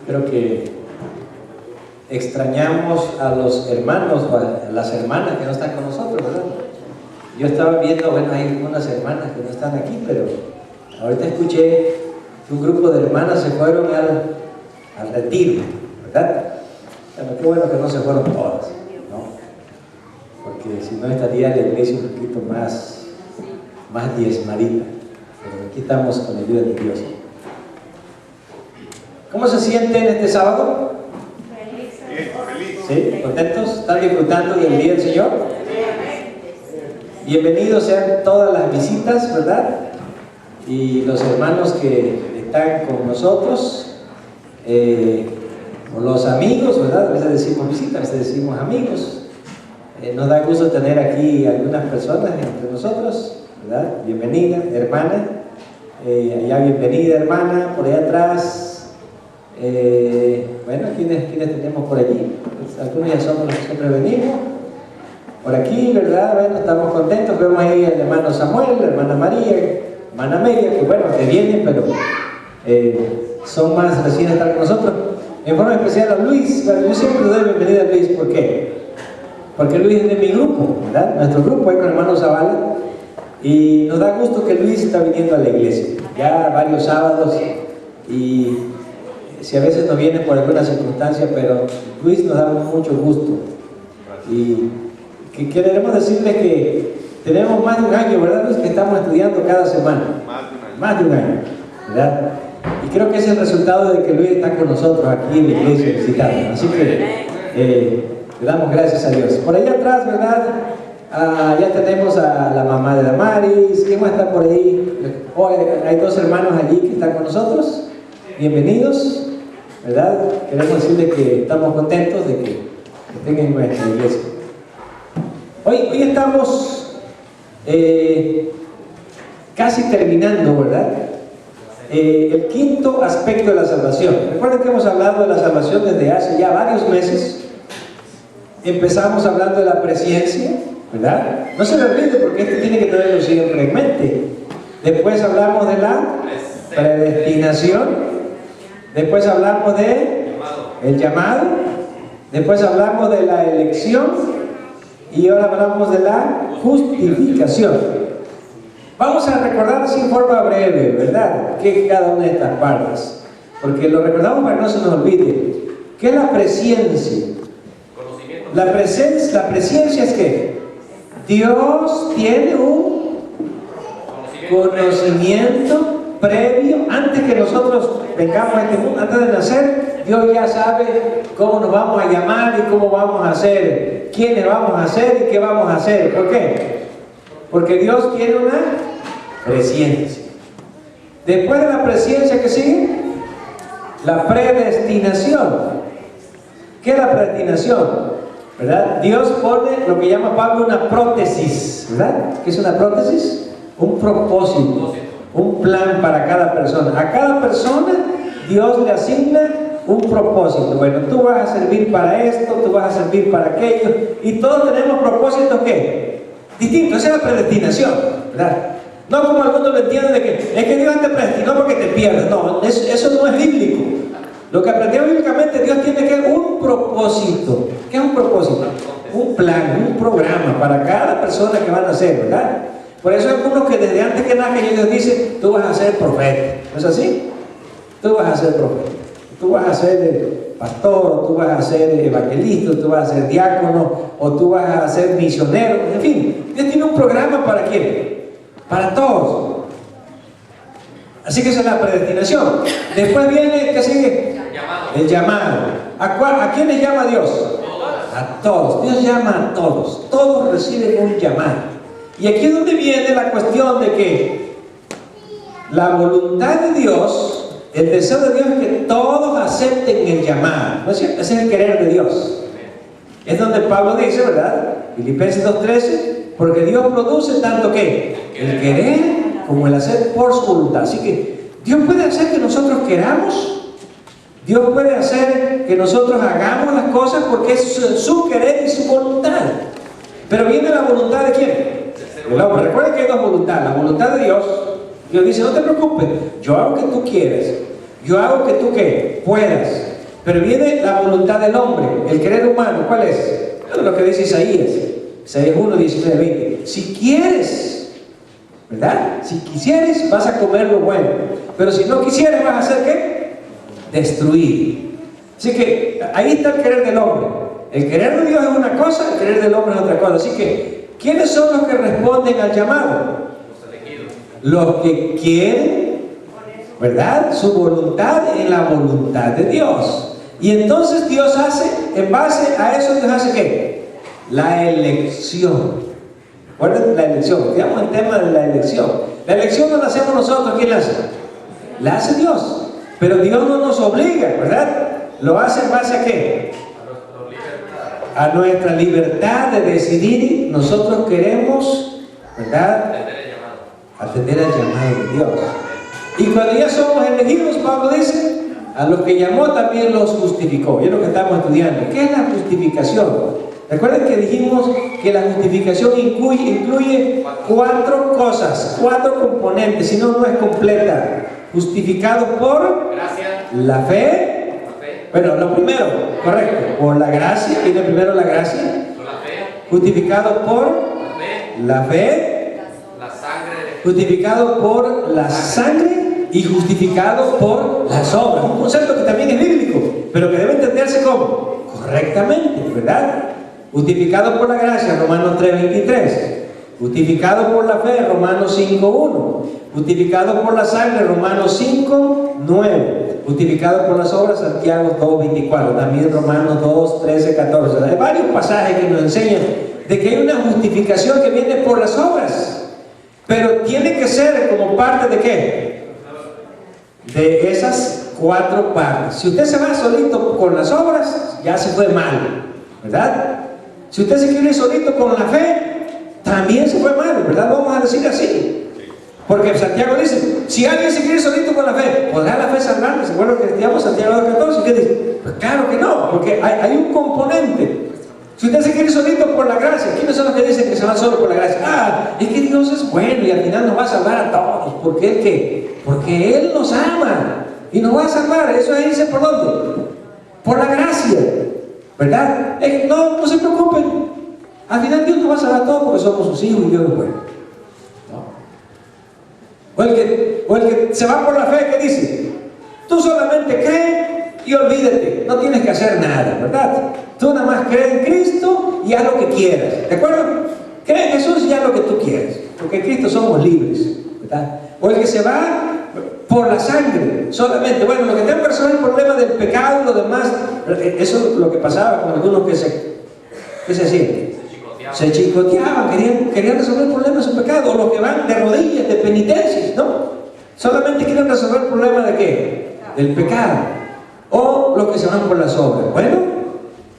Creo que extrañamos a los hermanos o a las hermanas que no están con nosotros, ¿verdad? Yo estaba viendo, bueno, hay unas hermanas que no están aquí, pero ahorita escuché que un grupo de hermanas se fueron al retiro, ¿verdad? Pero qué bueno que no se fueron todas, ¿no? Porque si no estaría la iglesia un poquito más diezmadita. Pero aquí estamos con la ayuda de Dios. ¿Cómo se sienten este sábado? Feliz. ¿Sí? ¿Contentos? ¿Están disfrutando del día del Señor? Bienvenidos sean todas las visitas, ¿verdad? Y los hermanos que están con nosotros, o los amigos, ¿verdad? A veces decimos visitas, a veces decimos amigos. Nos da gusto tener aquí algunas personas entre nosotros, ¿verdad? Bienvenida, hermana. Allá bienvenida, hermana, por allá atrás. Bueno, ¿quiénes tenemos por allí? Pues algunos ya somos los que siempre venimos. Por aquí, ¿verdad? Bueno, estamos contentos. Vemos ahí al hermano Samuel, la hermana María, hermana Amelia, que bueno, que vienen, pero son más recién estar con nosotros. En forma especial a Luis. Bueno, yo siempre le doy bienvenida a Luis. ¿Por qué? Porque Luis es de mi grupo, ¿verdad? Nuestro grupo es con el hermano Zavala. Y nos da gusto que Luis está viniendo a la iglesia. Ya varios sábados. Y si a veces no viene por alguna circunstancia, pero Luis nos da mucho gusto. Y que queremos decirles que tenemos más de un año, ¿verdad, Luis? Que estamos estudiando cada semana. Más de un año, ¿verdad? Y creo que es el resultado de que Luis está con nosotros aquí en la iglesia visitando. Así que le damos gracias a Dios. Por allá atrás, ¿verdad? Ya tenemos a la mamá de Damaris. ¿Quién más está por ahí? Hay dos hermanos allí que están con nosotros. Bienvenidos, ¿verdad? Queremos decirles que estamos contentos de que estén en nuestra iglesia. Hoy estamos casi terminando, ¿verdad? El quinto aspecto de la salvación. Recuerden que hemos hablado de la salvación desde hace ya varios meses. Empezamos hablando de la presciencia, ¿verdad? No se lo olvide porque esto tiene que tenerlo siempre en mente. Después hablamos de la predestinación. Después hablamos de el llamado. Después hablamos de la elección. Y ahora hablamos de la justificación. Vamos a recordar así en forma breve, ¿verdad? ¿Qué es cada una de estas partes? Porque lo recordamos para que no se nos olvide. ¿Qué es la presciencia? La presciencia es que Dios tiene un conocimiento previo. Antes que nosotros vengamos a este mundo, antes de nacer, Dios ya sabe cómo nos vamos a llamar y cómo vamos a hacer, quiénes vamos a ser y qué vamos a hacer. ¿Por qué? Porque Dios tiene una presciencia. Después de la presciencia, ¿qué sigue? La predestinación. ¿Qué es la predestinación? ¿Verdad? Dios pone lo que llama Pablo una prótesis, ¿verdad? ¿Qué es una prótesis? Un propósito, un plan para cada persona. A cada persona Dios le asigna un propósito. Bueno, tú vas a servir para esto, tú vas a servir para aquello, y todos tenemos propósitos ¿qué? Distintos. Esa es la predestinación, ¿verdad? No como algunos lo entienden de que es que Dios te predestinó porque te pierdes. No, eso no es bíblico. Lo que aprendemos bíblicamente, Dios tiene que un propósito. ¿Qué es un propósito? Un plan, un programa para cada persona que van a ser, ¿verdad? Por eso hay algunos que desde antes que nazcan Dios dice, tú vas a ser profeta. ¿No es así? Tú vas a ser profeta. Tú vas a ser pastor, tú vas a ser evangelista, tú vas a ser diácono, o tú vas a ser misionero. En fin, Dios tiene un programa para quién? Para todos. Así que esa es la predestinación. Después viene, ¿qué sigue? El llamado. ¿A quiénes llama Dios? A todos. Dios llama a todos. Todos reciben un llamado. Y aquí es donde viene la cuestión de que la voluntad de Dios, el deseo de Dios es que todos acepten el llamado. ¿No es cierto? Ese es el querer de Dios. Es donde Pablo dice, ¿verdad? Filipenses 2:13, porque Dios produce tanto que el querer como el hacer por su voluntad. Así que Dios puede hacer que nosotros queramos. Dios puede hacer que nosotros hagamos las cosas porque es su querer y su voluntad. Pero viene la voluntad de quién? Del hombre. Recuerden que hay dos voluntades. La voluntad de Dios. Dios dice, no te preocupes, yo hago que tú quieres. Yo hago que tú ¿qué? Puedas. Pero viene la voluntad del hombre, el querer humano. ¿Cuál es? Es lo que dice Isaías 1, 19, 20. Si quieres, ¿verdad? Si quisieres, vas a comer lo bueno. Pero si no quisieres, vas a hacer ¿qué? Destruir. Así que ahí está el querer del hombre. El querer de Dios es una cosa, el querer del hombre es otra cosa. Así que, ¿quiénes son los que responden al llamado? Los elegidos. Los que quieren, ¿verdad? Su voluntad en la voluntad de Dios. Y entonces Dios hace, en base a eso, Dios hace ¿qué? La elección. Recuerden la elección, digamos el tema de la elección. La elección no la hacemos nosotros, ¿quién la hace? La hace Dios. Pero Dios no nos obliga, ¿verdad? Lo hace en base a ¿qué? A nuestra libertad de decidir. Nosotros queremos, ¿verdad? Atender al llamado de Dios. Y cuando ya somos elegidos, Pablo dice, a los que llamó también los justificó. Y es lo que estamos estudiando. ¿Qué es la justificación? Recuerden que dijimos que la justificación incluye 4 cosas, 4 componentes, si no, no es completa. Justificado por la fe. Bueno, lo primero, correcto, por la gracia. Viene primero la gracia. Justificado por la fe. Justificado por la sangre y justificado por las obras. Un concepto que también es bíblico, pero que debe entenderse como correctamente, ¿verdad? Justificado por la gracia, Romanos 3:23. Justificado por la fe, Romanos 5:1. Justificado por la sangre, Romanos 5:9. Justificado por las obras, Santiago 2:24. También Romanos 2:13-14. Hay varios pasajes que nos enseñan de que hay una justificación que viene por las obras. Pero tiene que ser como parte de ¿qué? De esas 4 partes. Si usted se va solito con las obras, ya se fue mal, ¿verdad? Si usted se quiere ir solito con la fe, también se fue mal, ¿verdad? Vamos a decir así. Porque Santiago dice, si alguien se quiere ir solito con la fe, ¿podrá la fe salvarle? ¿Se acuerdan que estudiamos Santiago 2:14? ¿Qué dice? Pues claro que no, porque hay un componente. Si usted se quiere ir solito por la gracia, ¿quiénes son los que dicen que se van solo por la gracia? Ah, es que Dios es bueno y al final nos va a salvar a todos. ¿Por qué? ¿Qué? Porque Él nos ama y nos va a salvar. Eso ahí dice, ¿por dónde? Por la gracia, ¿verdad? No se preocupen. Al final Dios nos va a salvar a todos porque somos sus hijos y Dios es bueno. ¿No? O el que se va por la fe, ¿qué dice? Tú solamente cree y olvídate. No tienes que hacer nada, ¿verdad? Tú nada más crees en Cristo y haz lo que quieras, ¿de acuerdo? Cree en Jesús y haz lo que tú quieras, porque en Cristo somos libres, ¿verdad? O el que se va por la sangre solamente. Bueno, lo que tengo que resolver es el problema del pecado y lo demás. Eso es lo que pasaba con algunos que se hacían. Se chicoteaban, querían resolver el problema de su pecado. O los que van de rodillas, de penitencias, ¿no? Solamente quieren resolver el problema de ¿qué? Del pecado. O los que se van por las obras. Bueno,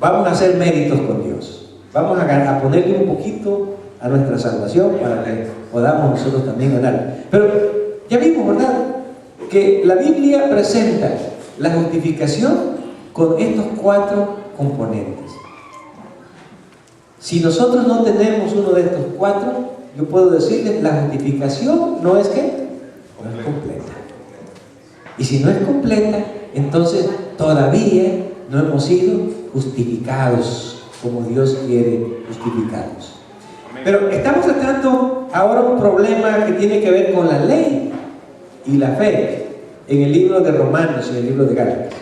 vamos a hacer méritos con Dios. Vamos a ponerle un poquito a nuestra salvación para que podamos nosotros también ganar. Pero ya vimos, ¿verdad?, que la Biblia presenta la justificación con estos 4 componentes. Si nosotros no tenemos uno de estos 4, yo puedo decirles, la justificación no es ¿qué? No es completa. Y si no es completa, entonces todavía no hemos sido justificados como Dios quiere justificarnos. Pero estamos tratando ahora un problema que tiene que ver con la ley y la fe en el libro de Romanos y en el libro de Gálatas.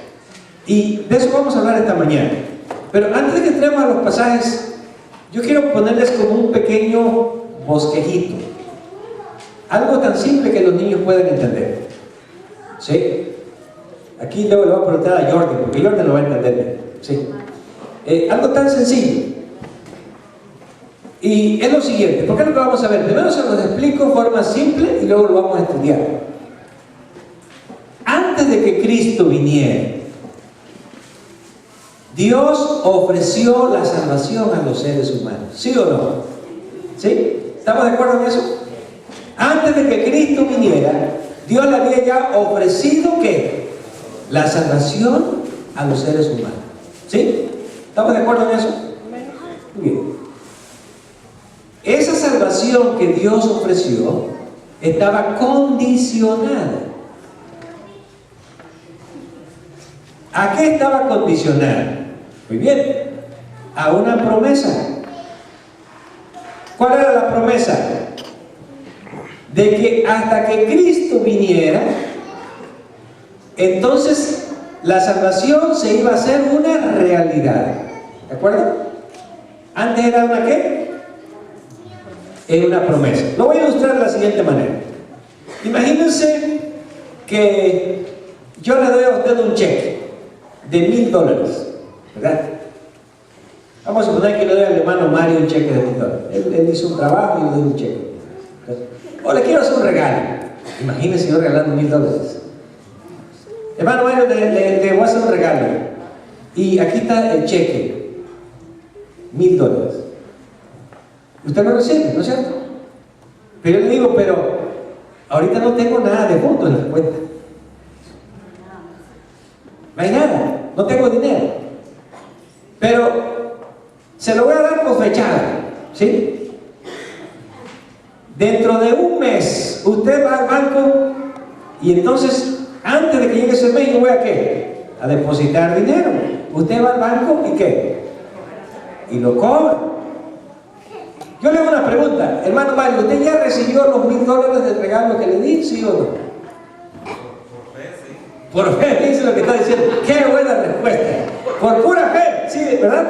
Y de eso vamos a hablar esta mañana. Pero antes de que entremos a los pasajes, yo quiero ponerles como un pequeño bosquejito. Algo tan simple que los niños pueden entender. ¿Sí? Aquí luego le voy a preguntar a Jordan, porque Jordan lo va a entender bien. ¿Sí? Algo tan sencillo. Y es lo siguiente, porque es lo que vamos a ver. Primero se los explico en forma simple y luego lo vamos a estudiar. Antes de que Cristo viniera, Dios ofreció la salvación a los seres humanos. ¿Sí o no? ¿Sí? ¿Estamos de acuerdo en eso? Antes de que Cristo viniera, Dios le había ya ofrecido ¿qué? La salvación a los seres humanos. ¿Sí? ¿Estamos de acuerdo en eso? Muy bien. Esa salvación que Dios ofreció estaba condicionada ¿A qué estaba condicionada? Muy bien, a una promesa. ¿Cuál era la promesa? De que hasta que Cristo viniera, entonces la salvación se iba a hacer una realidad. ¿De acuerdo? Antes era una ¿qué? Era una promesa. Lo voy a ilustrar de la siguiente manera. Imagínense que yo le doy a usted un cheque de $1000, ¿verdad? Vamos a suponer que le doy al hermano Mario un cheque de $1000. Él hizo un trabajo y le doy un cheque. O le quiero hacer un regalo. Imagínense yo regalando $1000. Hermano Mario, le voy a hacer un regalo. Y aquí está el cheque. $1000. Usted lo recibe, ¿no es cierto? Pero yo le digo, pero ahorita no tengo nada de fondo en la cuenta. No hay nada, no tengo dinero. Pero se lo voy a dar por fechada, ¿sí? Dentro de un mes, usted va al banco y entonces, antes de que llegue ese mes, yo voy a ¿qué? A depositar dinero. Usted va al banco y ¿qué? Y lo cobra. Yo le hago una pregunta, hermano Mario, ¿usted ya recibió los $1000 del regalo que le di, sí o no? Por fe, dice lo que está diciendo. ¡Qué buena respuesta! Por pura fe, sí, ¿verdad?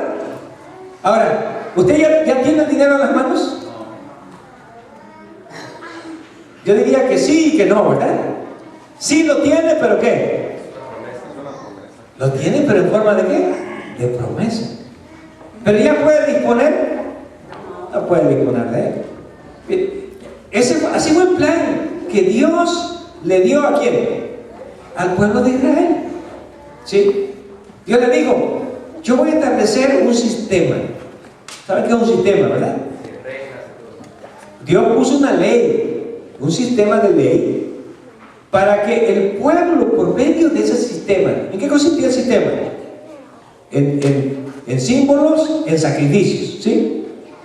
Ahora, ¿usted ya tiene el dinero en las manos? Yo diría que sí y que no, ¿verdad? Sí lo tiene, pero ¿qué? Lo tiene, pero en forma de ¿qué? De promesa. ¿Pero ya puede disponer? No puede disponer de él. Así fue el plan que Dios le dio ¿a quién? Al pueblo de Israel. ¿Sí? Dios le dijo, yo voy a establecer un sistema. ¿Saben qué es un sistema, verdad? Dios puso una ley, un sistema de ley, para que el pueblo, por medio de ese sistema, ¿en qué consistía el sistema? En símbolos, en sacrificios, ¿sí?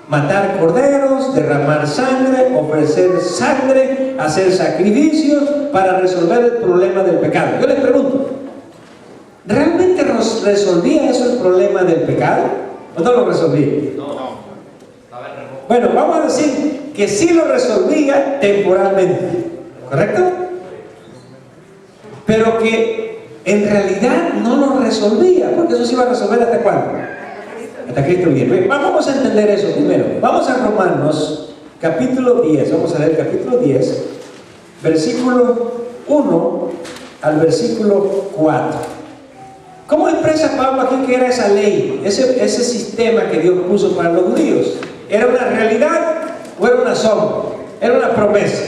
Matar corderos, derramar sangre, ofrecer sangre, hacer sacrificios para resolver el problema del pecado. Yo les pregunto, ¿realmente resolvía eso el problema del pecado? ¿O no lo resolvía? No. Bueno, vamos a decir que sí lo resolvía temporalmente, ¿correcto? Pero que en realidad no lo resolvía, porque eso se iba a resolver ¿hasta cuándo? Hasta Cristo viene. Vamos a entender eso primero. Vamos a Romanos capítulo 10. Vamos a leer capítulo 10, versículo 1 al versículo 4. ¿Cómo expresa Pablo aquí que era esa ley, ese sistema que Dios puso para los judíos? ¿Era una realidad o era una sombra? ¿Era una promesa?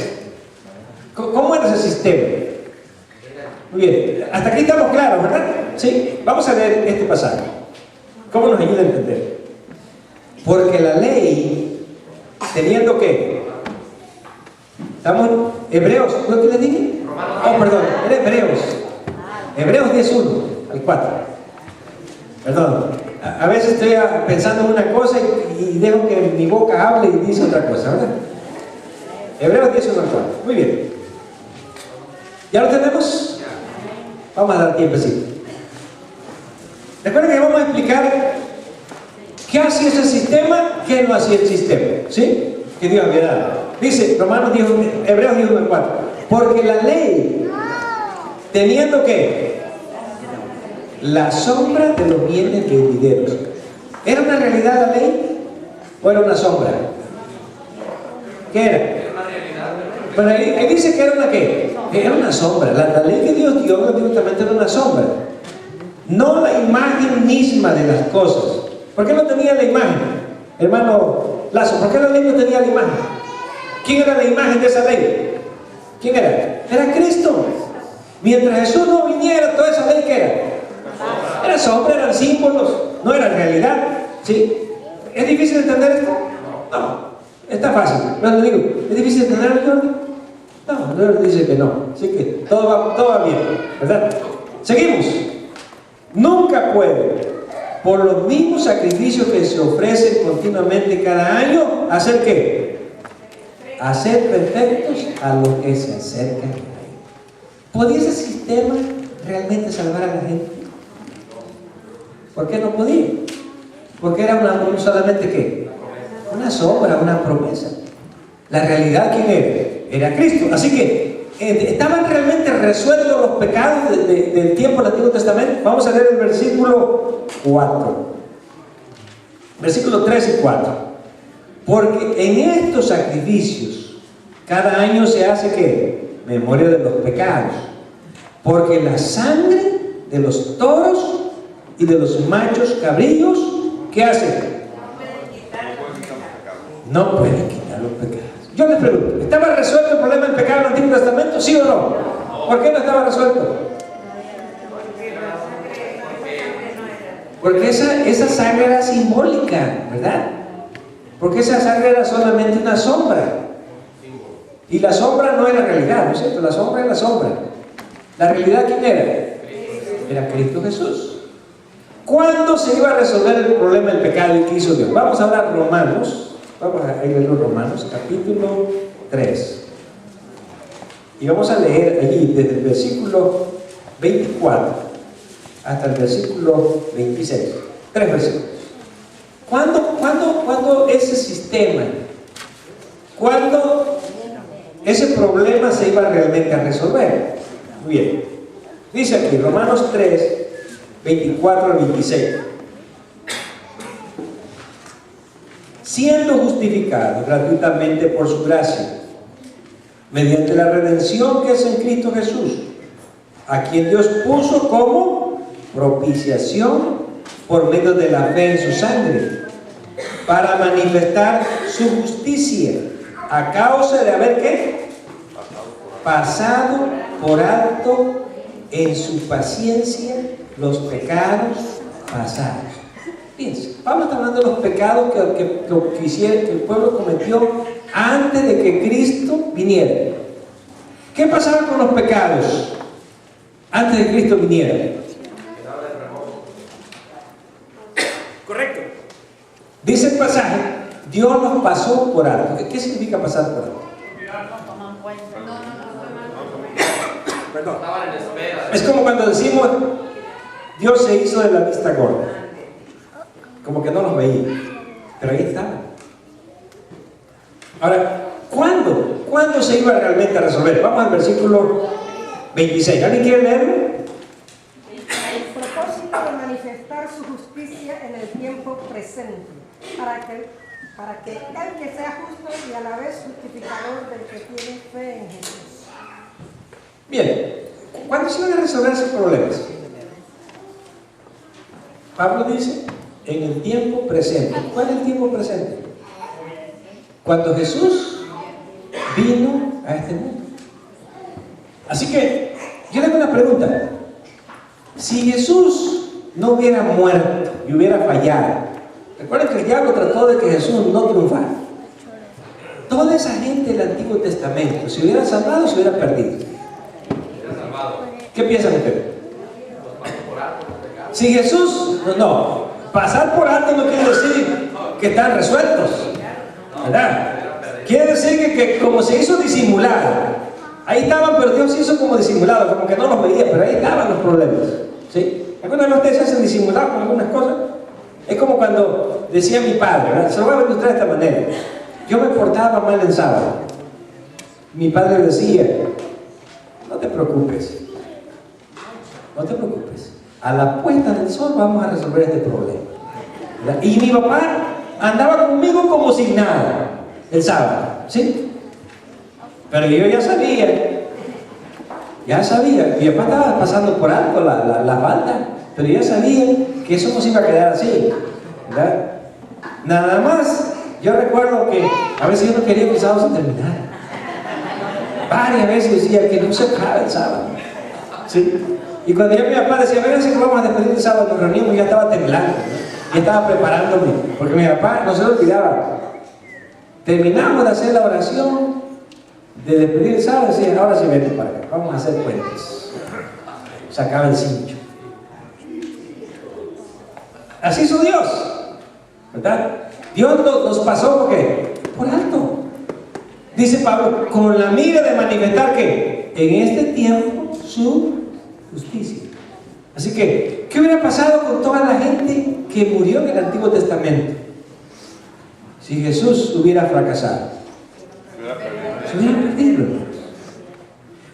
¿Cómo era ese sistema? Muy bien, hasta aquí estamos claros, ¿verdad? Sí, vamos a leer este pasaje. ¿Cómo nos ayuda a entender? Porque la ley, teniendo que, estamos en Hebreos, ¿qué les dije? Oh, perdón, era Hebreos 10:1 al 4. Perdón, a veces estoy pensando en una cosa y dejo que mi boca hable y dice otra cosa, ¿verdad? Hebreos 10:1 al 4. Muy bien. ¿Ya lo tenemos? Vamos a dar tiempecito. Recuerden que vamos a explicar qué hacía ese sistema, qué no hacía el sistema, ¿sí? Que Dios había dado. Dice Hebreos 10:1 al 4. Porque la ley, teniendo que la sombra de los bienes venideros. ¿Era una realidad la ley o era una sombra? ¿Qué era? Bueno, ahí dice que era una ¿qué? Era una sombra. La ley que Dios dio directamente era una sombra, no la imagen misma de las cosas. ¿Por qué no tenía la imagen? Hermano Lazo, ¿por qué la ley no tenía la imagen? ¿Quién era la imagen de esa ley? ¿Quién era? Era Cristo. Mientras Jesús no viniera, toda esa ley ¿qué era? Era sombra, eran símbolos, no era realidad. ¿Sí? ¿Es difícil entender esto? No, está fácil. No le digo, ¿es difícil entender esto? No, Dios dice que no. Así que todo va bien, ¿verdad? Seguimos. Nunca puede, por los mismos sacrificios que se ofrecen continuamente cada año, ¿hacer qué? Hacer perfectos a los que se acercan a Él. ¿Podría ese sistema realmente salvar a la gente? ¿Por qué no podía? Porque era solamente ¿qué? Una sombra, una promesa. La realidad, ¿quién era? Era Cristo. Así que estaban realmente resueltos los pecados del tiempo del Antiguo Testamento. Vamos a leer el versículo 4. Versículos 3 y 4. Porque en estos sacrificios cada año se hace ¿qué? Memoria de los pecados. Porque la sangre de los toros y de los machos cabrillos, ¿qué hacen? No pueden quitar los pecados. Yo les pregunto, ¿estaba resuelto el problema del pecado en el Antiguo Testamento? ¿Sí o no? ¿Por qué no estaba resuelto? Porque esa sangre era simbólica, ¿verdad? Porque esa sangre era solamente una sombra. Y la sombra no era realidad, ¿no es cierto? La sombra era la sombra. ¿La realidad quién era? Era Cristo Jesús. ¿Cuándo se iba a resolver el problema del pecado y qué hizo Dios? Vamos a hablar Romanos. Vamos a leer los Romanos, capítulo 3. Y vamos a leer allí desde el versículo 24 hasta el versículo 26. 3 versículos. ¿Cuándo ese sistema, cuándo ese problema se iba realmente a resolver? Muy bien. Dice aquí, Romanos 3, 24 al 26. Siendo justificados gratuitamente por su gracia, mediante la redención que es en Cristo Jesús, a quien Dios puso como propiciación por medio de la fe en su sangre, para manifestar su justicia, a causa de haber ¿qué? Pasado por alto en su paciencia los pecados pasados. Fíjense, Pablo está hablando de los pecados que el pueblo cometió antes de que Cristo viniera. ¿Qué pasaba con los pecados antes de que Cristo viniera? Correcto. Dice el pasaje, Dios los pasó por alto. ¿Qué significa pasar por alto? Perdón. Es como cuando decimos, Dios se hizo de la vista gorda. Como que no los veía, pero ahí estaban. Ahora, ¿cuándo se iba realmente a resolver? Vamos al versículo 26. ¿Alguien quiere leerlo? El propósito de manifestar su justicia en el tiempo presente, para que el que sea justo y a la vez justificador del que tiene fe en Jesús. Bien, ¿cuándo se iban a resolver esos problemas? Pablo dice, en el tiempo presente. ¿Cuál es el tiempo presente? Cuando Jesús vino a este mundo. Así que, yo le hago una pregunta. Si Jesús no hubiera muerto y hubiera fallado, recuerden que el diablo trató de que Jesús no triunfara. Toda esa gente del Antiguo Testamento, si hubiera salvado, se hubiera perdido. ¿Qué piensan ustedes? Si Jesús, no, pasar por alto no quiere decir que están resueltos, ¿verdad? Quiere decir que como se hizo disimulado, ahí estaban, pero Dios hizo como disimulado, como que no los veía, pero ahí estaban los problemas, ¿sí? ¿Alguna vez ustedes se hacen disimular con algunas cosas? Es como cuando decía mi padre, ¿verdad? Se lo voy a ilustrar de esta manera. Yo me portaba mal en sábado. Mi padre decía, no te preocupes, no te preocupes. A la puesta del sol vamos a resolver este problema. ¿Verdad? Y mi papá andaba conmigo como si nada el sábado, ¿sí? Pero yo ya sabía, mi papá estaba pasando por alto la falta, pero yo sabía que eso no se iba a quedar así, ¿verdad? Nada más, yo recuerdo que a veces yo no quería que el sábado se terminara. Varias veces decía que no se acaba el sábado, ¿sí? Y cuando ya mi papá decía, véanse que vamos a despedir el sábado, nos reunimos, ya estaba temblando, ¿no? Ya estaba preparándome, porque mi papá no se lo olvidaba. Terminamos de hacer la oración de despedir el sábado, y decía, ahora sí vete para acá, vamos a hacer puentes. Sacaba el cincho. Así hizo Dios, ¿verdad? Dios nos pasó ¿por qué? Por alto. Dice Pablo, con la mira de manifestar que en este tiempo su justicia. Así que, ¿qué hubiera pasado con toda la gente que murió en el Antiguo Testamento si Jesús hubiera fracasado? Se hubieran perdido.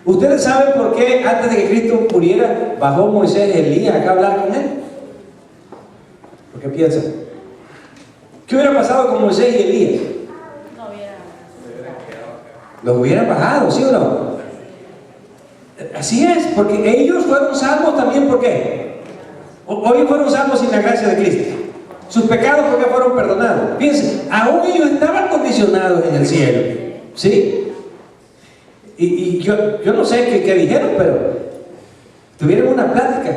¿Ustedes saben por qué antes de que Cristo muriera bajó Moisés y Elías acá a hablar con él? ¿Por qué piensan? ¿Qué hubiera pasado con Moisés y Elías? Los hubieran bajado, ¿sí o no? Así es, porque ellos fueron salvos también. ¿Por qué? Hoy fueron salvos sin la gracia de Cristo. Sus pecados, ¿por qué fueron perdonados? Fíjense, aún ellos estaban condicionados en el cielo, ¿sí? Y yo no sé qué dijeron, pero tuvieron una plática.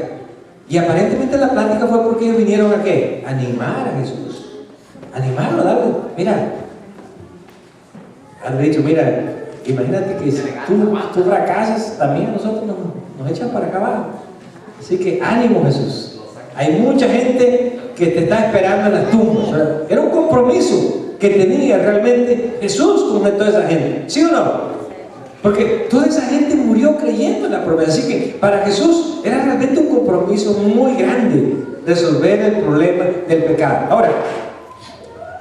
Y aparentemente la plática fue porque ellos vinieron ¿a qué? A animar a Jesús. Animarlo, darle, mira. Han dicho, mira, imagínate que si tú fracasas, también nosotros nos echan para acá abajo. Así que ánimo, Jesús. Hay mucha gente que te está esperando en las tumbas. Era un compromiso que tenía realmente Jesús con toda esa gente. ¿Sí o no? Porque toda esa gente murió creyendo en la promesa. Así que para Jesús era realmente un compromiso muy grande resolver el problema del pecado. Ahora,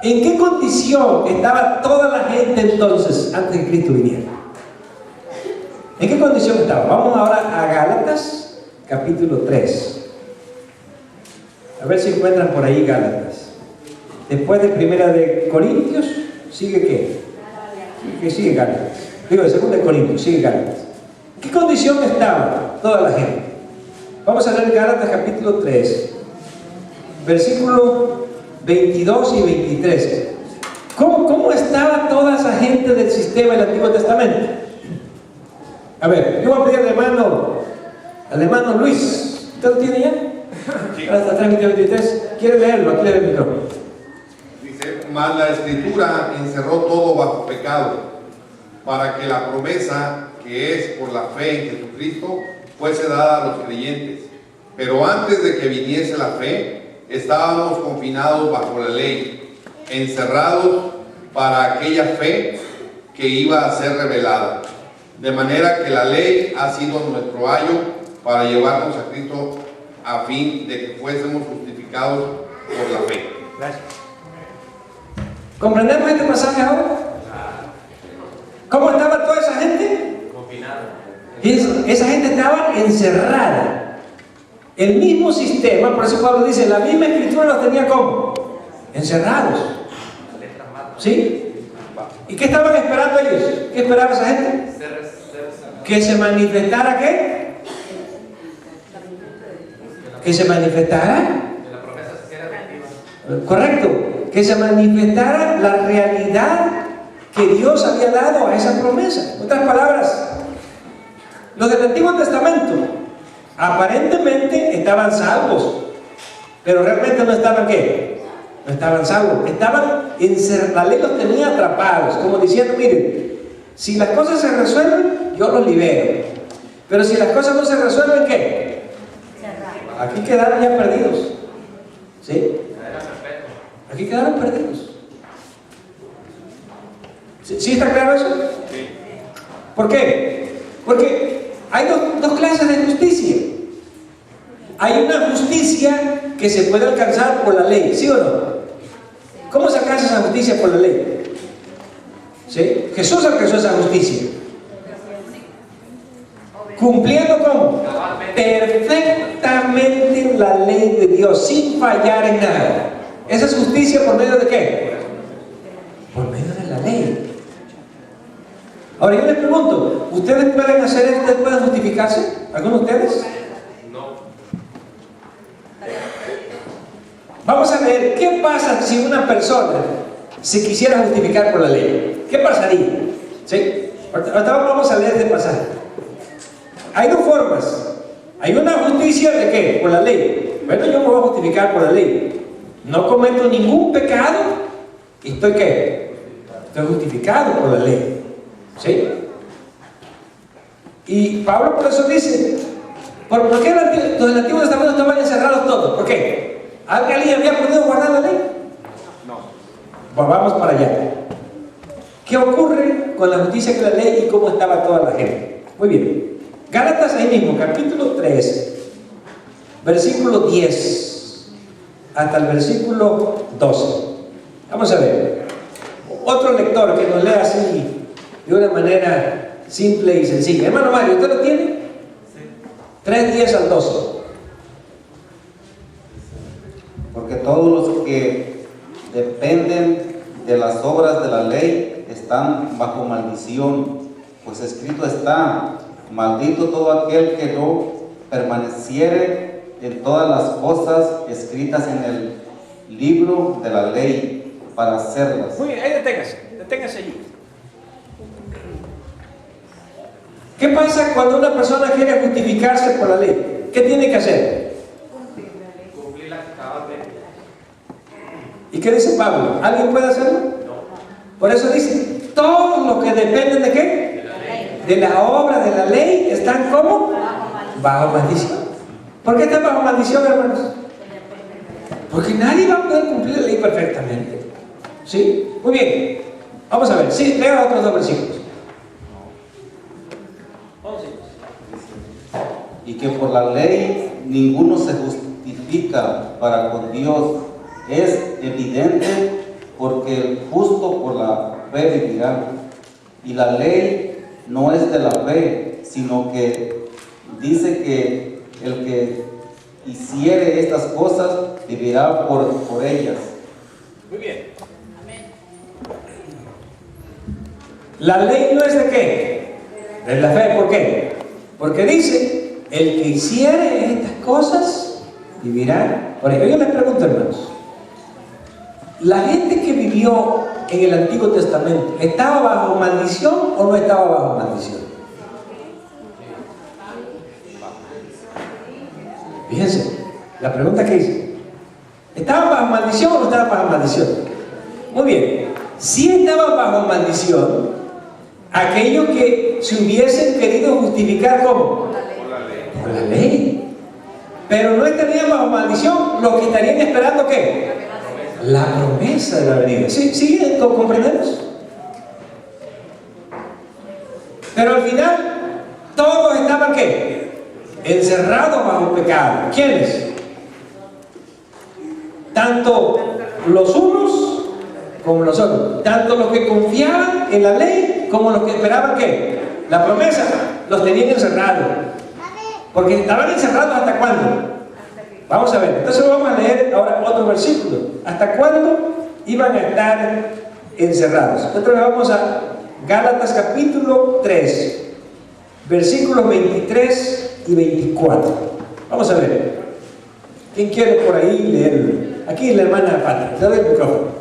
¿en qué condición estaba toda la gente entonces antes de que Cristo viniera? ¿En qué condición estaba? Vamos ahora a Gálatas, capítulo 3. A ver si encuentran por ahí Gálatas. Después de Primera de Corintios, ¿sigue qué? ¿Qué sigue Gálatas? Digo, de Segunda de Corintios, sigue Gálatas. ¿En qué condición estaba toda la gente? Vamos a leer Gálatas, capítulo 3, versículo 22 y 23. ¿Cómo estaba toda esa gente del sistema del Antiguo Testamento? A ver, yo voy a pedir al hermano Luis. ¿Usted lo tiene ya? Sí. Hasta 23. ¿Quiere leerlo? Aquí le doy el micrófono. Dice, mas la Escritura encerró todo bajo pecado, para que la promesa que es por la fe en Jesucristo fuese dada a los creyentes. Pero antes de que viniese la fe, estábamos confinados bajo la ley, encerrados para aquella fe que iba a ser revelada. De manera que la ley ha sido nuestro ayo para llevarnos a Cristo a fin de que fuésemos justificados por la fe. Gracias. ¿Comprendemos este pasaje ahora? ¿Cómo estaba toda esa gente? Confinada. Esa gente estaba encerrada. El mismo sistema, por eso Pablo dice, la misma escritura los tenía como encerrados. ¿Sí? ¿Y qué estaban esperando ellos? ¿Qué esperaba esa gente? Que se manifestara ¿qué? Que se manifestara. Correcto. Que se manifestara la realidad que Dios había dado a esa promesa. En otras palabras, los del Antiguo Testamento aparentemente estaban salvos, pero realmente no estaban ¿qué? No estaban salvos, estaban encerrados. La ley los tenía atrapados, como diciendo, miren, si las cosas se resuelven, yo los libero, pero si las cosas no se resuelven, ¿qué? Aquí quedaron ya perdidos. ¿Sí? Aquí quedaron perdidos. ¿Sí está claro eso? Sí. ¿Por qué? Porque hay dos clases de justicia. Hay una justicia que se puede alcanzar por la ley, ¿sí o no? ¿Cómo se alcanza esa justicia por la ley? ¿Sí? Jesús alcanzó esa justicia. Cumpliendo ¿cómo? Perfectamente la ley de Dios, sin fallar en nada. ¿Esa es justicia por medio de qué? Por medio de la ley. Ahora yo les pregunto, ¿ustedes pueden hacer esto? ¿Ustedes pueden justificarse? ¿Algunos de ustedes? No. Vamos a ver, ¿qué pasa si una persona se quisiera justificar por la ley? ¿Qué pasaría? ¿Sí? Ahorita vamos a leer este pasaje. Hay dos formas. Hay una justicia de ¿qué? Por la ley. Bueno, yo me voy a justificar por la ley. No cometo ningún pecado y estoy ¿qué? Estoy justificado por la ley. ¿Sí? Y Pablo por eso dice, ¿por qué los del Antiguo Testamento estaban encerrados todos? ¿Por qué? ¿Alguien había podido guardar la ley? No. Pues vamos para allá. ¿Qué ocurre con la justicia de la ley y cómo estaba toda la gente? Muy bien. Gálatas ahí mismo, capítulo 3, versículo 10 hasta el versículo 12. Vamos a ver. Otro lector que nos lea así de una manera simple y sencilla. Hermano Mario, ¿usted lo tiene? Sí. 3:10 al 12. Porque todos los que dependen de las obras de la ley están bajo maldición, pues escrito está: maldito todo aquel que no permaneciere en todas las cosas escritas en el libro de la ley para hacerlas. Muy bien, ahí deténgase allí. ¿Qué pasa cuando una persona quiere justificarse por la ley? ¿Qué tiene que hacer? Cumplir las que acabas de ver. ¿Y qué dice Pablo? ¿Alguien puede hacerlo? No. Por eso dice, todos los que dependen de qué? De la obra de la ley están ¿cómo? Bajo maldición. ¿Por qué están bajo maldición, hermanos? Porque nadie va a poder cumplir la ley perfectamente. ¿Sí? Muy bien. Vamos a ver. Sí, lea otros 2 versículos. Y que por la ley ninguno se justifica para con Dios, es evidente, porque el justo por la fe vivirá. Y la ley no es de la fe, sino que dice que el que hiciere estas cosas vivirá por ellas. Muy bien. La ley no es de qué? De la fe. ¿Por qué? Porque dice, el que hiciere estas cosas vivirá por ello. Yo les pregunto, hermanos, ¿la gente que vivió en el Antiguo Testamento estaba bajo maldición o no estaba bajo maldición? Fíjense, la pregunta que hice, ¿estaban bajo maldición o no estaban bajo maldición? Muy bien, si estaban bajo maldición aquellos que se hubiesen querido justificar ¿cómo? Por la ley. Pero no estarían bajo maldición los que estarían esperando ¿qué? La promesa de la venida. ¿Sí? ¿Comprendemos? Pero al final todos estaban ¿qué? Encerrados bajo pecado. ¿Quiénes? Tanto los unos como los otros. Tanto los que confiaban en la ley como los que esperaban ¿qué? La promesa. Los tenían encerrados. Porque estaban encerrados ¿hasta cuándo? Vamos a ver. Entonces vamos a leer ahora otro versículo. ¿Hasta cuándo iban a estar encerrados? Nosotros vamos a Gálatas capítulo 3, versículos 23 y 24. Vamos a ver. ¿Quién quiere por ahí leerlo? Aquí la hermana Pati. Te doy el micrófono.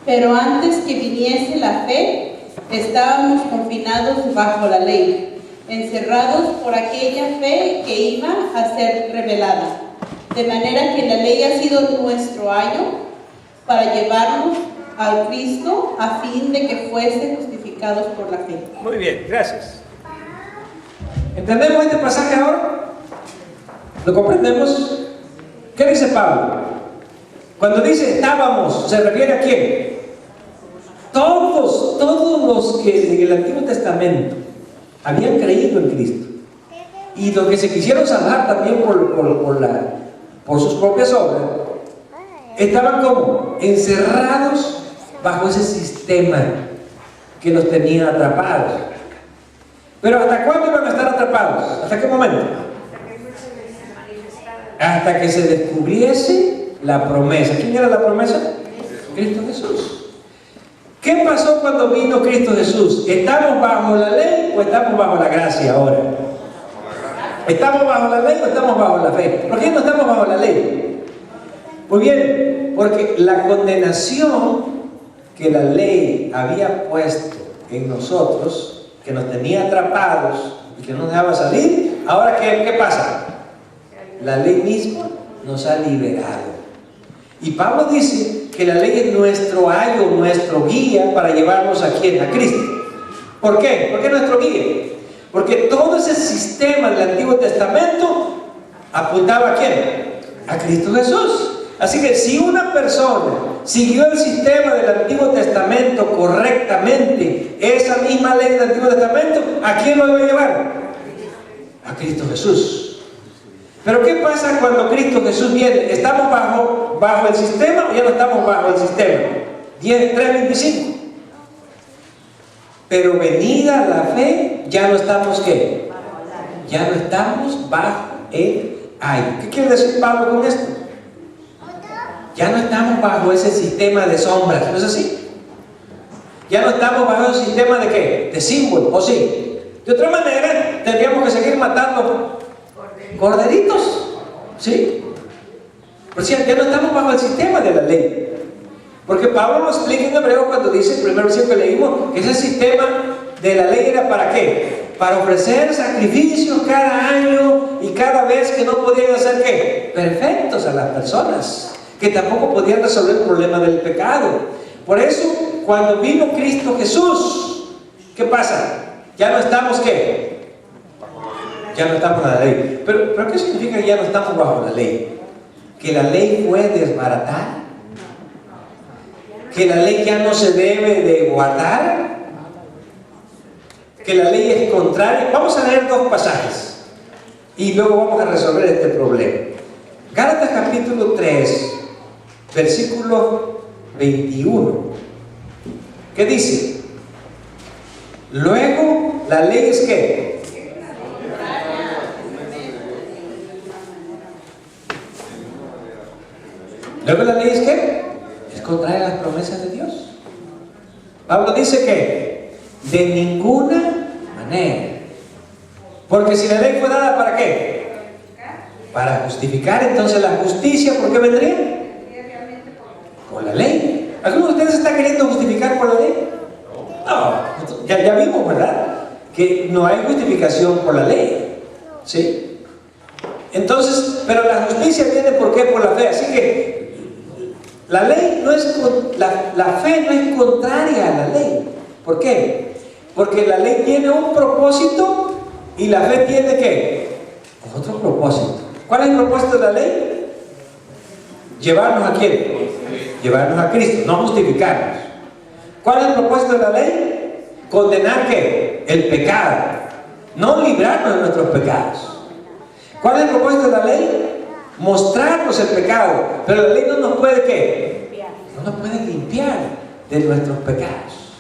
Pero antes que viniese la fe, estábamos confinados bajo la ley, encerrados por aquella fe que iba a ser revelada. De manera que la ley ha sido nuestro ayo para llevarnos al Cristo a fin de que fuesen justificados por la fe. Muy bien, gracias. ¿Entendemos este pasaje ahora? ¿Lo comprendemos? ¿Qué dice Pablo? Cuando dice estábamos, ¿se refiere a quién? Todos los que en el Antiguo Testamento habían creído en Cristo y los que se quisieron salvar también por sus propias obras, estaban como encerrados bajo ese sistema que los tenía atrapados. Pero ¿hasta cuándo iban a estar atrapados? ¿Hasta qué momento? Hasta que se descubriese la promesa. ¿Quién era la promesa? Cristo Jesús. ¿Qué pasó cuando vino Cristo Jesús? ¿Estamos bajo la ley o estamos bajo la gracia ahora? ¿Estamos bajo la ley o estamos bajo la fe? ¿Por qué no estamos bajo la ley? Muy bien, porque la condenación que la ley había puesto en nosotros, que nos tenía atrapados y que no nos dejaba salir, ahora ¿qué pasa? La ley misma nos ha liberado. Y Pablo dice que la ley es nuestro ayo, nuestro guía para llevarnos a ¿quién? A Cristo. ¿Por qué? ¿Por qué nuestro guía? Porque todo ese sistema del Antiguo Testamento apuntaba ¿a quién? A Cristo Jesús. Así que si una persona siguió el sistema del Antiguo Testamento correctamente, esa misma ley del Antiguo Testamento, ¿a quién lo iba a llevar? a Cristo Jesús. Pero ¿qué pasa cuando Cristo Jesús viene? ¿Estamos bajo el sistema o ya no estamos bajo el sistema? 3:25. Pero venida la fe, ya no estamos ¿qué? Ya no estamos bajo el ayo. ¿Qué quiere decir Pablo con esto? Ya no estamos bajo ese sistema de sombras, ¿no es así? Ya no estamos bajo el sistema de ¿qué? De símbolos, ¿o sí? De otra manera, tendríamos que seguir matando corderitos, ¿sí? Por cierto, ya no estamos bajo el sistema de la ley. Porque Pablo lo explica en hebreo cuando dice, el primer versículo que leímos, que ese sistema de la ley era ¿para qué? Para ofrecer sacrificios cada año y cada vez que no podían hacer ¿qué? Perfectos a las personas, que tampoco podían resolver el problema del pecado. Por eso, cuando vino Cristo Jesús, ¿qué pasa? Ya no estamos ¿qué? Ya no estamos bajo la ley. ¿Pero qué significa que ya no estamos bajo la ley? Que la ley fue desbaratada, que la ley ya no se debe de guardar, que la ley es contraria. Vamos a leer 2 pasajes y luego vamos a resolver este problema. Gálatas capítulo 3, versículo 21. ¿Qué dice? Luego, la ley es ¿qué? Luego la ley es ¿qué? Es contraria a las promesas de Dios. Pablo dice que de ninguna manera. Porque si la ley fue dada ¿para qué? Para justificar. Entonces la justicia, ¿por qué vendría? Por la ley. ¿Alguno de ustedes está queriendo justificar por la ley? No, ya vimos, ¿verdad? Que no hay justificación por la ley, ¿sí? Entonces, pero la justicia viene ¿por qué? Por la fe. Así que la ley no es, la fe no es contraria a la ley. ¿Por qué? Porque la ley tiene un propósito y la fe tiene ¿qué? Otro propósito. ¿Cuál es el propósito de la ley? ¿Llevarnos a quién? Llevarnos a Cristo, no justificarnos. ¿Cuál es el propósito de la ley? Condenar ¿qué? El pecado, no librarnos de nuestros pecados. ¿Cuál es el propósito de la ley? Mostrarnos el pecado, pero la ley no nos puede ¿qué? No nos puede limpiar de nuestros pecados.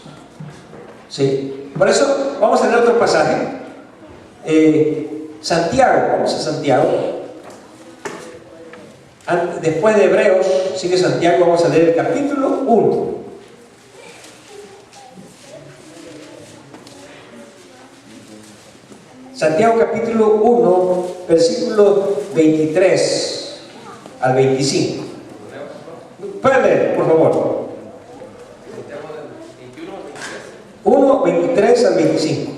¿Sí? Por eso vamos a leer otro pasaje. Santiago, vamos a Santiago. Después de Hebreos, sigue Santiago, vamos a leer el capítulo 1. Santiago capítulo 1, versículo 23 al 25. ¿Pueden leer, por favor? 1, 23 al 25.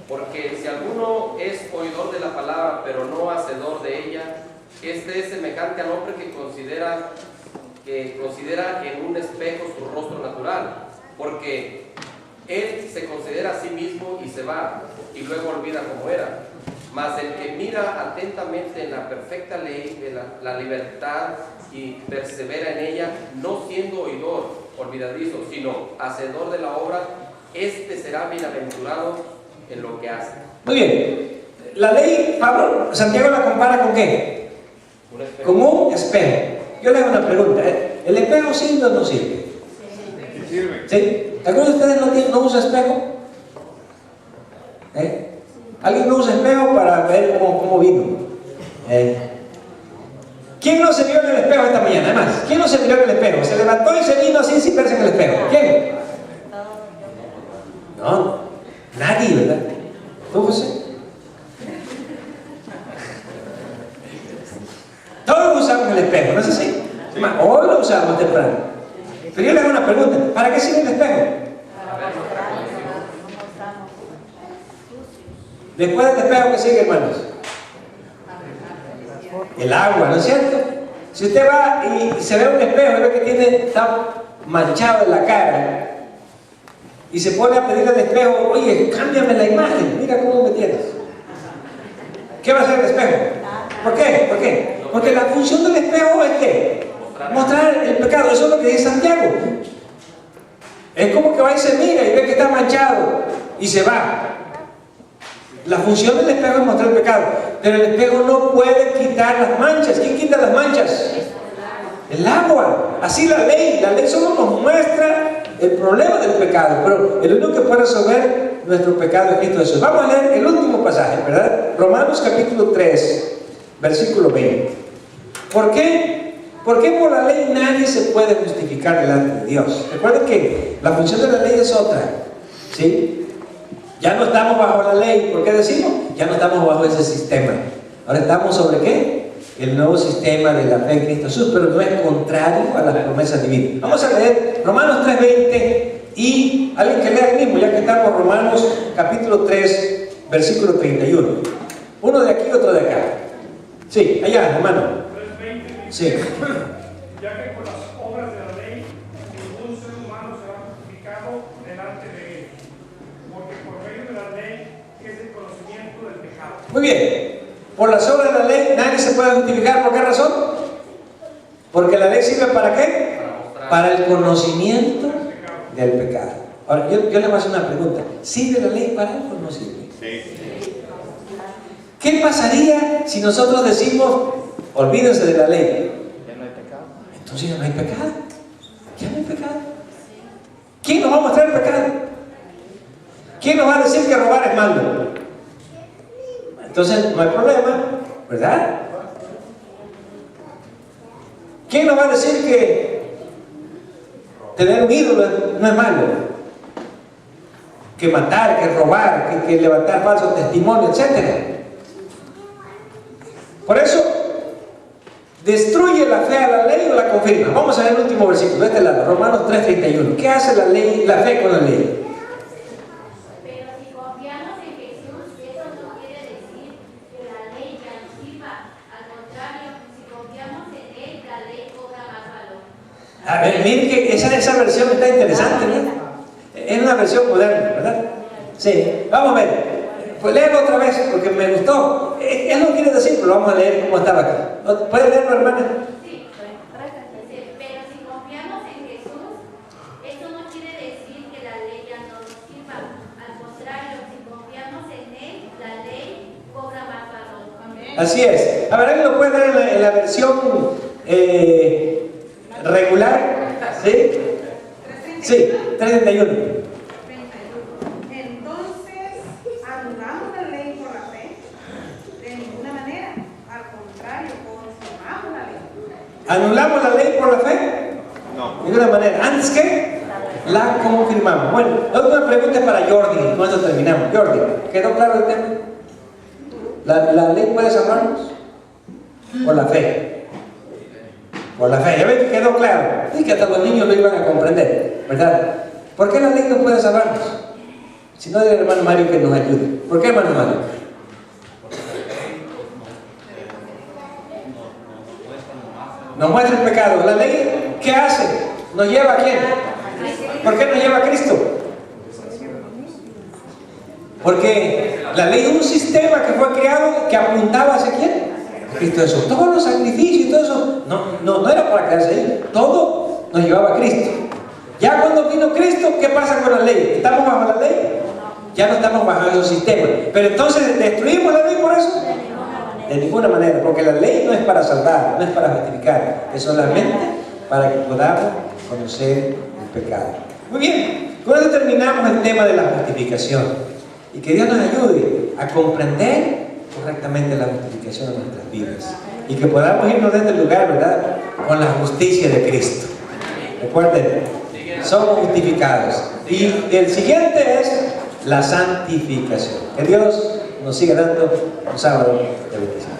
Porque si alguno es oidor de la palabra, pero no hacedor de ella, este es semejante al hombre que considera en un espejo su rostro natural, porque él se considera a sí mismo y se va, y luego olvida cómo era. Mas el que mira atentamente en la perfecta ley de la libertad y persevera en ella, no siendo oidor olvidadizo, sino hacedor de la obra, este será bienaventurado en lo que hace. Muy bien. La ley, Pablo, Santiago la compara ¿con qué? Un espejo. Con un espejo. Yo le hago una pregunta. ¿El espejo sirve o no sirve? Sirve. ¿Sí? ¿Alguno de ustedes no usa espejo? ¿Alguien no usa espejo para ver cómo vino? ¿Quién no se vio en el espejo esta mañana? Además, ¿quién no se vio en el espejo? Se levantó y se vino así sin verse en el espejo. ¿Quién? No, nadie, ¿verdad? ¿Tú, José? Todos usamos el espejo, ¿no es así? Sí. Hoy lo usamos temprano. Pero yo le hago una pregunta, ¿para qué sirve el espejo? Después del espejo, ¿qué sigue, hermanos? El agua, ¿no es cierto? Si usted va y se ve un espejo y ve que está manchado en la cara y se pone a pedirle al espejo, oye, cámbiame la imagen, mira cómo me tienes. ¿Qué va a hacer el espejo? ¿Por qué? ¿Por qué? Porque la función del espejo es ¿qué? Mostrar el pecado. Eso es lo que dice Santiago. Es como que va y se mira y ve que está manchado y se va. La función del espejo es mostrar el pecado, pero el espejo no puede quitar las manchas. ¿Quién quita las manchas? El agua. Así la ley solo nos muestra el problema del pecado, pero el único que puede resolver nuestro pecado es Cristo Jesús. Vamos a leer el último pasaje, ¿verdad? Romanos capítulo 3, versículo 20. ¿Por qué? Porque por la ley nadie se puede justificar delante de Dios. Recuerden que la función de la ley es otra, ¿sí? Ya no estamos bajo la ley. ¿Por qué decimos? Ya no estamos bajo ese sistema. Ahora estamos sobre ¿qué? El nuevo sistema de la fe en Cristo Jesús, pero no es contrario a las promesas divinas. Vamos a leer Romanos 3:20 y alguien que lea el mismo, ya que estamos Romanos capítulo 3, versículo 31. Uno de aquí, otro de acá. Sí, allá, hermano. 3:20. Sí. Ya que con las obras de la ley ningún ser humano será justificado delante de él, porque por medio de la ley es el conocimiento del pecado. Muy bien. Por las obras de la ley nadie se puede justificar. ¿Por qué razón? Porque la ley sirve ¿para qué? Para el conocimiento del pecado. Ahora, yo le voy a hacer una pregunta. ¿Sirve la ley para algo o no sirve? Sí. ¿Qué pasaría si nosotros decimos, olvídense de la ley? Ya no hay pecado. Entonces ya no hay pecado. Ya no hay pecado. ¿Quién nos va a mostrar el pecado? ¿Quién nos va a decir que robar es malo? Entonces no hay problema, ¿verdad? ¿Quién nos va a decir que tener un ídolo no es malo? Que matar, que robar, que levantar falsos testimonios, etc. Por eso, ¿destruye la fe a la ley o la confirma? Vamos a ver el último versículo, de este lado, Romanos 3:31. ¿Qué hace la ley, la fe con la ley? Pero si confiamos en Jesús, eso no quiere decir que la ley ya nos sirva. Al contrario, si confiamos en Él, la ley cobra más valor. A ver, miren que esa versión está interesante, ¿no? Es una versión moderna, ¿verdad? Sí, vamos a ver. Pues léelo otra vez, porque me gustó. Él no quiere decir, pero vamos a leer cómo estaba acá. ¿Puede leerlo, hermana? Sí, dice, pero si confiamos en Jesús, eso no quiere decir que la ley ya no nos sirva. Al contrario, si confiamos en Él, la ley cobra más valor. Así es. A ver, ¿alguien lo puede leer en la versión regular? ¿Sí? Sí, 3:31. Entonces, ¿anulamos la ley por la fe? De ninguna manera. Al contrario, confirmamos la ley. ¿Anulamos la ley por la fe? No. De ninguna manera. ¿Antes qué? La confirmamos. Bueno, la última pregunta es para Jordi. Con esto terminamos. Jordi, ¿quedó claro el tema? ¿La ley puede salvarnos? Por la fe. Por la fe. Ya ven que quedó claro. Y que hasta los niños lo iban a comprender, ¿verdad? ¿Por qué la ley no puede salvarnos? Si no, el hermano Mario que nos ayude. ¿Por qué, hermano Mario? Nos muestra el pecado. ¿La ley qué hace? ¿Nos lleva a quién? ¿Por qué nos lleva a Cristo? Porque la ley es un sistema que fue creado que apuntaba hacia quién? A Cristo Jesús. Todos los sacrificios y todo eso no era para quedarse ahí. Todo nos llevaba a Cristo. Ya cuando vino Cristo, ¿qué pasa con la ley? ¿Estamos bajo la ley? Ya no estamos bajo esos sistemas. Pero entonces, ¿destruimos la ley por eso? De ninguna manera, porque la ley no es para salvar, no es para justificar, es solamente para que podamos conocer el pecado. Muy bien, con esto terminamos el tema de la justificación. Y que Dios nos ayude a comprender correctamente la justificación de nuestras vidas. Y que podamos irnos de este lugar, ¿verdad? Con la justicia de Cristo. Recuerden, somos justificados. Y el siguiente es la santificación. Que Dios nos siga dando un sábado de bendición.